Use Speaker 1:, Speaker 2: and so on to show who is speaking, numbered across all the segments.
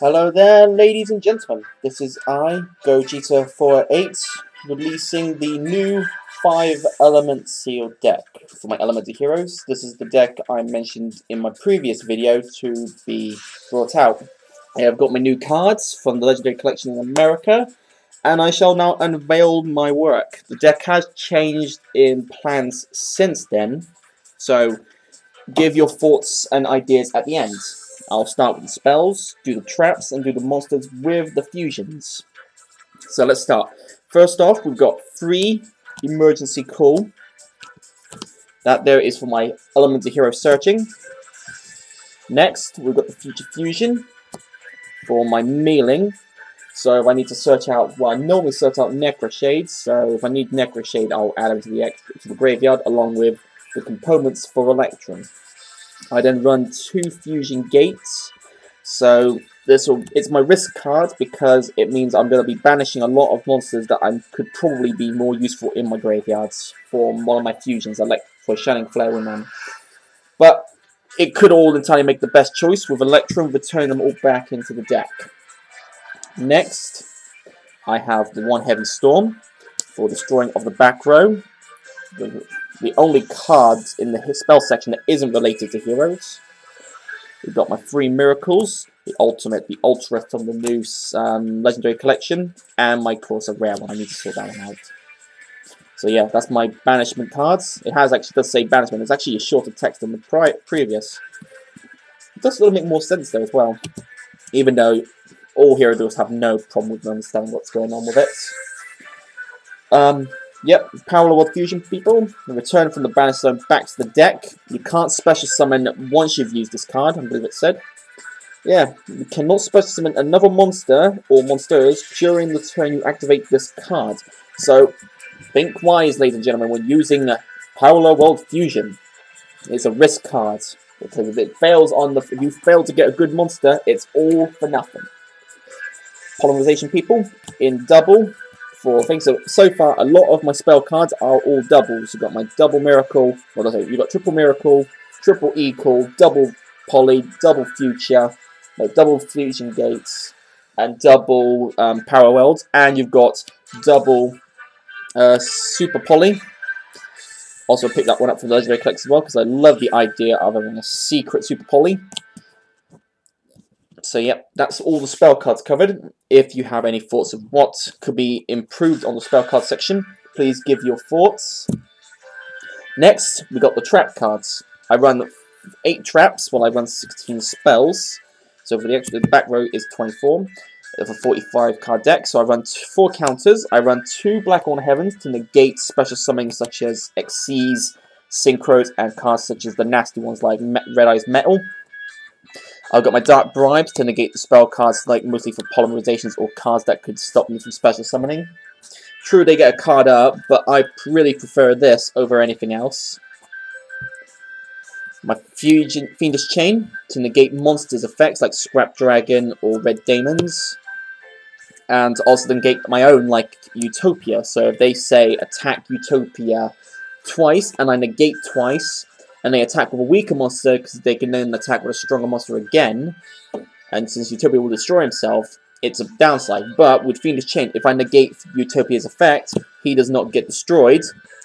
Speaker 1: Hello there, ladies and gentlemen. This is I, Gogeta408, releasing the new 5-element sealed deck for my Elemental Heroes. This is the deck I mentioned in my previous video to be brought out. I have got my new cards from the Legendary Collection in America, and I shall now unveil my work. The deck has changed in plans since then, so give your thoughts and ideas at the end. I'll start with the spells, do the traps, and do the monsters with the fusions. So let's start. First off, we've got 3 emergency call. That there is for my Elemental Hero searching. Next, we've got the future fusion for my mealing. So if I need to search out, well, I normally search out Necro Shades. So if I need Necro Shade, I'll add them to the graveyard along with the components for Electrum. I then run 2 fusion gates, so it's my risk card because it means I'm going to be banishing a lot of monsters that could probably be more useful in my graveyards for one of my fusions, like for Shining Flare Wingman. But it could all entirely make the best choice with Electrum, return them all back into the deck. Next, I have the 1 Heavy Storm for destroying of the back row. The only cards in the spell section that isn't related to heroes. We've got my 3 miracles, the ultimate, the ultra from the new Legendary Collection, and my course of rare one. I need to sort that one out. So yeah, that's my banishment cards. It does say banishment. It's actually a shorter text than the previous. It does sort of make more sense though as well, even though all hero builds have no problem with understanding what's going on with it. Yep, Power World Fusion people. Return from the Banish Zone back to the deck. You can't special summon once you've used this card, I believe it said. Yeah, you cannot special summon another monster or monsters during the turn you activate this card. So, think wise, ladies and gentlemen, when using Power World Fusion. It's a risk card. Because if it fails if you fail to get a good monster, it's all for nothing. Polymerization people, in double. For things. So far, a lot of my spell cards are all doubles. You've got my double miracle, what did I say? You've got triple miracle, triple equal, double poly, double future, no, double fusion gates, and double power worlds, and you've got double super poly. Also picked that one up from the Legendary Collection as well because I love the idea of having a secret super poly. So yep, that's all the spell cards covered. If you have any thoughts of what could be improved on the spell card section, please give your thoughts. Next, we got the trap cards. I run 8 traps while I run 16 spells. So for the back row is 24 of a 45 card deck. So I run 4 counters. I run 2 Blackhorn Heavens to negate special summonings such as Xyz, Synchros, and cards such as the nasty ones like Red Eyes Metal. I've got my Dark Bribes to negate the spell cards, like mostly for polymerizations or cards that could stop me from special summoning. True, they get a card up, but I really prefer this over anything else. My Fiendish Chain to negate monsters' effects like Scrap Dragon or Red Demons. And also to negate my own, like Utopia. So if they say attack Utopia twice and I negate twice, and they attack with a weaker monster, because they can then attack with a stronger monster again. And since Utopia will destroy himself, it's a downside. But with Fiendish Chain, if I negate Utopia's effect, he does not get destroyed.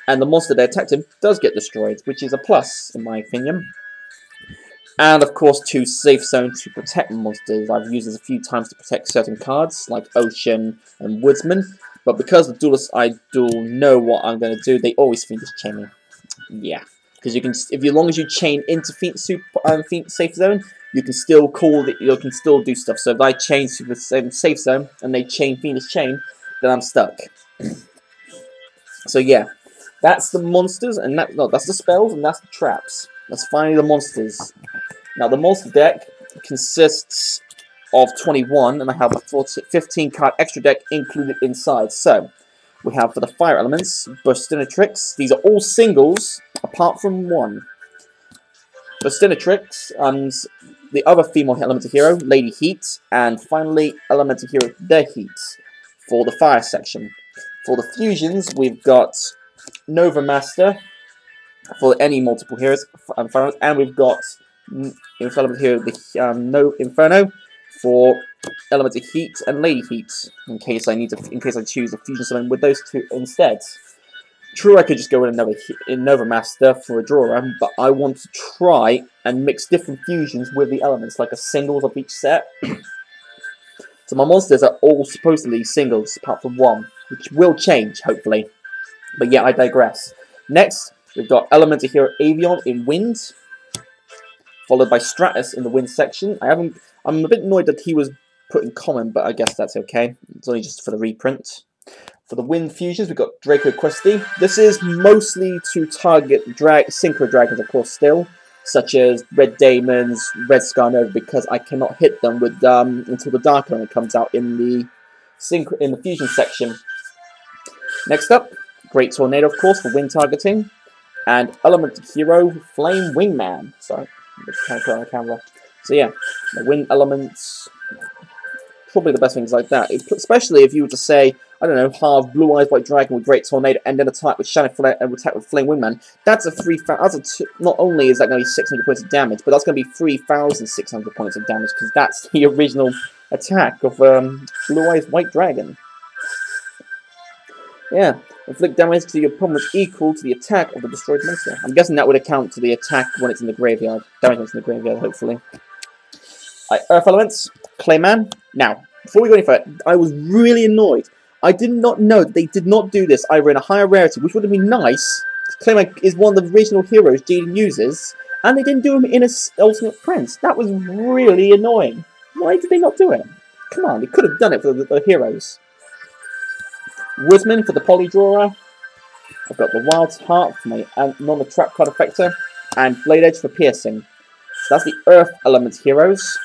Speaker 1: And the monster that attacked him does get destroyed, which is a plus, in my opinion. And of course, 2 Safe Zone to protect monsters. I've used this a few times to protect certain cards, like Ocean and Woodsman. But because the duelists I duel know what I'm going to do, they always Fiendish Chain me. Yeah. Because you can, as long as you chain into Safe Zone, you can still you can still do stuff. So if I chain to the same Safe Zone and they chain Fiendish Chain, then I'm stuck. So yeah, that's the monsters, and that's the spells, and that's the traps. That's finally the monsters. Now the monster deck consists of 21, and I have a 15 card extra deck included inside. So we have for the fire elements, Burstinatrix. These are all singles, apart from 1. Burstinatrix, the other female elemental hero, Lady Heat, and finally elemental hero, The Heat, for the fire section. For the fusions, we've got Nova Master, for any multiple heroes, and we've got Inferno here, the No Inferno, for elemental heat and lady heat, in case I choose a fusion summon with those two instead. True, I could just go with another master for a drawer, but I want to try and mix different fusions with the elements, like a singles of each set. So my monsters are all supposedly singles, apart from one, which will change, hopefully. But yeah, I digress. Next, we've got Elemental Hero Avion in Wind, followed by Stratus in the Wind section. I'm a bit annoyed that he was put in common, but I guess that's okay. It's only just for the reprint. For the Wind fusions, we've got Draco Questy. This is mostly to target Synchro Dragons, of course, still, such as Red Daemons, Red Skarnova, because I cannot hit them with until the Dark Element comes out in the fusion section. Next up, Great Tornado, of course, for wind targeting, and Elemental Hero Flame Wingman. Sorry, I'm trying to put on the camera. So yeah, the wind elements, probably the best things like that. Especially if you were to say, I don't know, halve Blue Eyes White Dragon with Great Tornado and then attack with Shining Flare and attack with Flame Wingman. That's a 3,000. Not only is that going to be 600 points of damage, but that's going to be 3,600 points of damage because that's the original attack of Blue Eyes White Dragon. Yeah, inflict damage to your opponent equal to the attack of the destroyed monster. I'm guessing that would account to the attack when it's in the graveyard. Damage when it's in the graveyard, hopefully. Earth Elements, Clayman. Now, before we go any further, I was really annoyed. I did not know that they did not do this either in a higher rarity, which would have been nice. Clayman is one of the original heroes Jaden uses, and they didn't do him in an alternate print. That was really annoying. Why did they not do it? Come on, they could have done it for the heroes. Woodsman for the Poly Drawer. I've got the Wild Heart for my normal Trap Card Effector, and Blade Edge for Piercing. So that's the Earth Element heroes.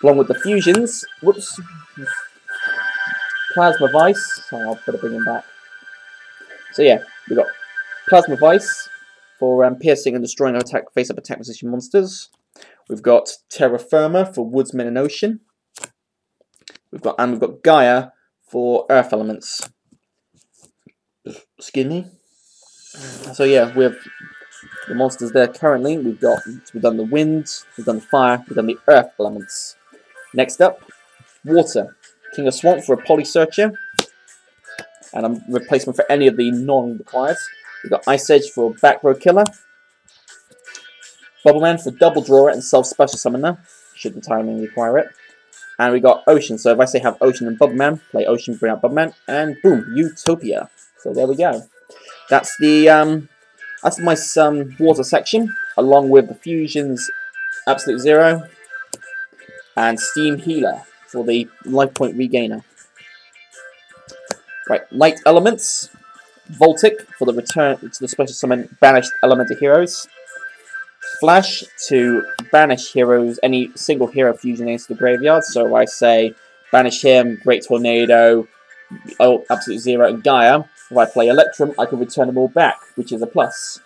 Speaker 1: Along with the fusions. Whoops. Plasma Vice. Sorry, I'll better bring him back. So yeah, we've got Plasma Vice for piercing and destroying face-up attack position monsters. We've got Terra Firma for Woodsman and Ocean. We've got Gaia for Earth Elements. Excuse me. So yeah, we have the monsters there currently. We've done the wind, we've done the fire, we've done the Earth Elements. Next up, Water. King of Swamp for a Poly Searcher, and a replacement for any of the non-required. We've got Ice Edge for Back Row Killer, Bubbleman for Double Drawer and Self-Special Summoner, should the timing require it. And we got Ocean, so if I say have Ocean and Bubbleman, play Ocean, bring out Bubbleman, and boom, Utopia. So there we go. That's my water section, along with the fusions Absolute Zero and Steam Healer for the life point regainer. Right, Light Elements, Voltic for the return to the special summon banished elemental heroes. Flash to banish heroes, any single hero fusion into the graveyard. So I say banish him, Great Tornado, Absolute Zero, and Gaia. If I play Electrum, I can return them all back, which is a plus.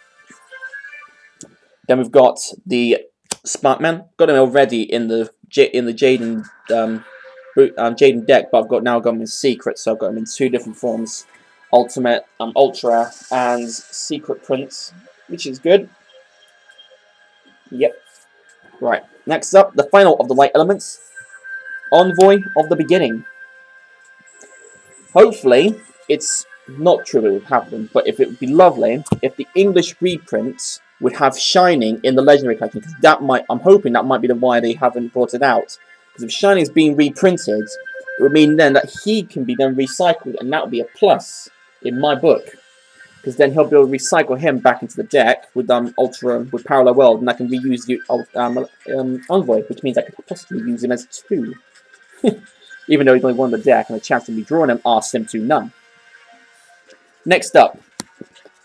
Speaker 1: Then we've got the Sparkman. Got him already in the Jaden Jaden deck, but I've now got him in Secret, so I've got him in two different forms: Ultimate, Ultra, and Secret prints, which is good. Yep. Right. Next up, the final of the Light Elements, Envoy of the Beginning. Hopefully, it's not true it would happen, but if it would be lovely if the English reprints would have Shining in the Legendary collection, because I'm hoping that might be the why they haven't brought it out. Because if Shining's being reprinted, it would mean then that he can be then recycled, and that would be a plus in my book. Because then he'll be able to recycle him back into the deck with Ultra, with Parallel World, and I can reuse the Envoy, which means I could possibly use him as 2. Even though he's only one in the deck, and the chance of me drawing him are slim to none. Next up,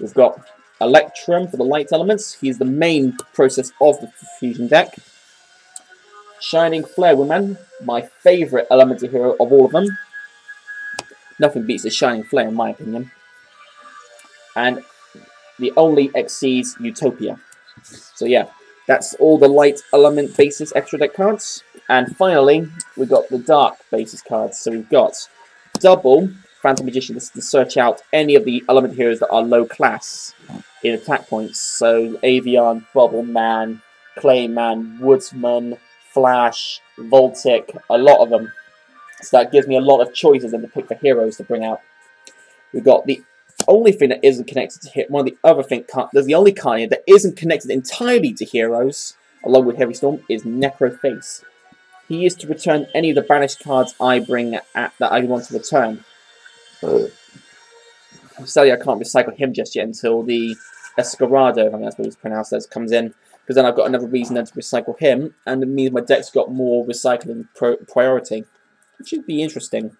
Speaker 1: we've got Electrum for the Light Elements. He's the main process of the fusion deck. Shining Flare Woman, my favourite elemental hero of all of them. Nothing beats the Shining Flare in my opinion. And the only exceeds Utopia. So yeah, that's all the light element basis extra deck cards. And finally, we've got the dark basis cards. So we've got double Phantom Magician to search out any of the element heroes that are low class in attack points. So Avion, Bubbleman, Clayman, Woodsman, Flash, Voltic, a lot of them. So that gives me a lot of choices and to pick for heroes to bring out. We've got the only thing that isn't connected to hit. One of the other things, there's the only card here that isn't connected entirely to heroes, along with Heavy Storm, is Necroface. He is to return any of the banished cards I bring that I want to return. Sadly, I can't recycle him just yet until the Escarado, I think that's what it's pronounced as, comes in. Because then I've got another reason then to recycle him, and it means my deck's got more recycling priority. Which should be interesting.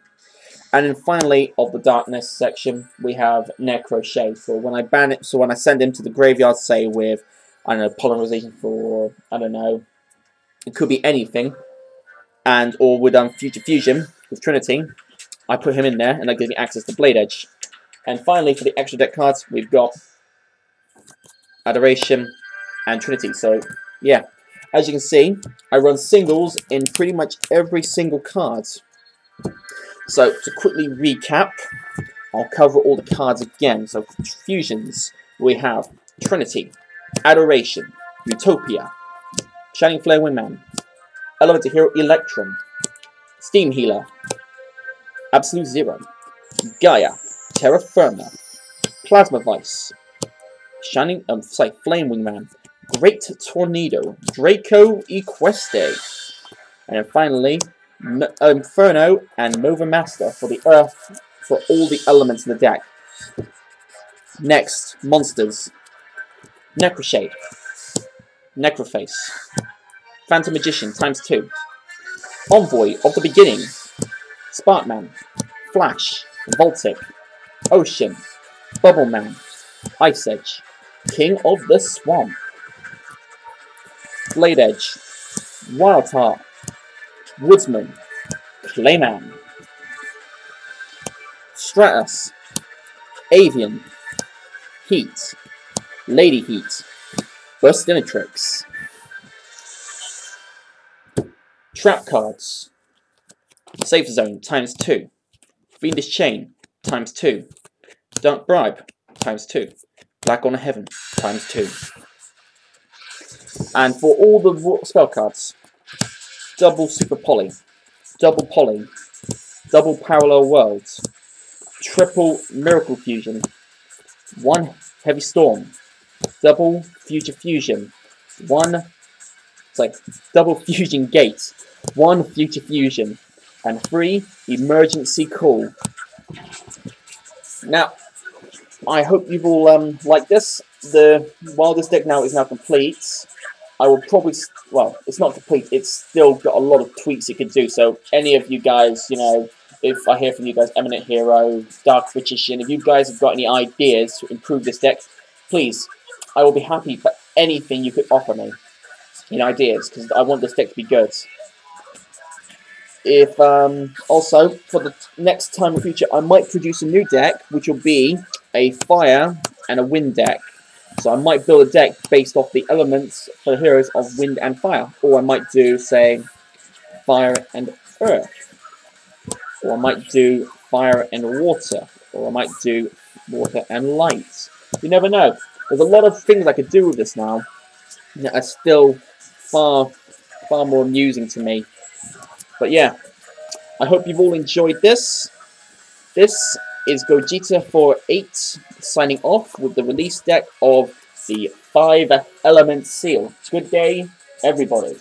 Speaker 1: And then finally, of the darkness section, we have Necrochet. So when I ban it, so when I send him to the graveyard, say with, I don't know, polymerization for, I don't know, it could be anything, and or with Future Fusion with Trinity, I put him in there, and that gives me access to Blade Edge. And finally, for the extra deck cards, we've got Adoration and Trinity. So yeah, as you can see, I run singles in pretty much every single card. So, to quickly recap, I'll cover all the cards again. So, for fusions, we have Trinity, Adoration, Utopia, Shining Flare Wingman, Elemental Hero Electrum, Steam Healer, Absolute Zero, Gaia, Terra Firma, Plasma Vice, Flame Wingman, Great Tornado, Draco Equeste, and then finally, Inferno and Nova Master for the Earth, for all the elements in the deck. Next, monsters. Necroshade, Necroface, Phantom Magician ×2, Envoy of the Beginning, Sparkman, Flash, Voltic, Ocean, Bubbleman, Ice Edge, King of the Swamp, Blade Edge, Wildheart, Woodsman, Clayman, Stratus, Avian, Heat, Lady Heat, Burstinatrix. Trap cards. Safe Zone ×2. Fiendish Chain ×2. Dark Bribe ×2. Black Honor Heaven ×2. And for all the spell cards, double Super Poly, double Poly, double Parallel Worlds, triple Miracle Fusion, one Heavy Storm, double Future Fusion, double Fusion Gate, one Future Fusion, and 3 Emergency Call. Now, I hope you've all liked this. While this deck is now complete, I will probably, well, it's not complete, it's still got a lot of tweaks it could do, so any of you guys, you know, if I hear from you guys, Eminent Hero, Dark Magician, if you guys have got any ideas to improve this deck, please, I will be happy for anything you could offer me in ideas, because I want this deck to be good. If, also, for the next time in the future, I might produce a new deck, which will be a fire and a wind deck. So I might build a deck based off the elements for the heroes of wind and fire. Or I might do, say, fire and earth. Or I might do fire and water. Or I might do water and light. You never know. There's a lot of things I could do with this now that are still far more amusing to me. But yeah, I hope you've all enjoyed this. This is Gogeta48 signing off with the release deck of the 5 Element Seal. Good day, everybody.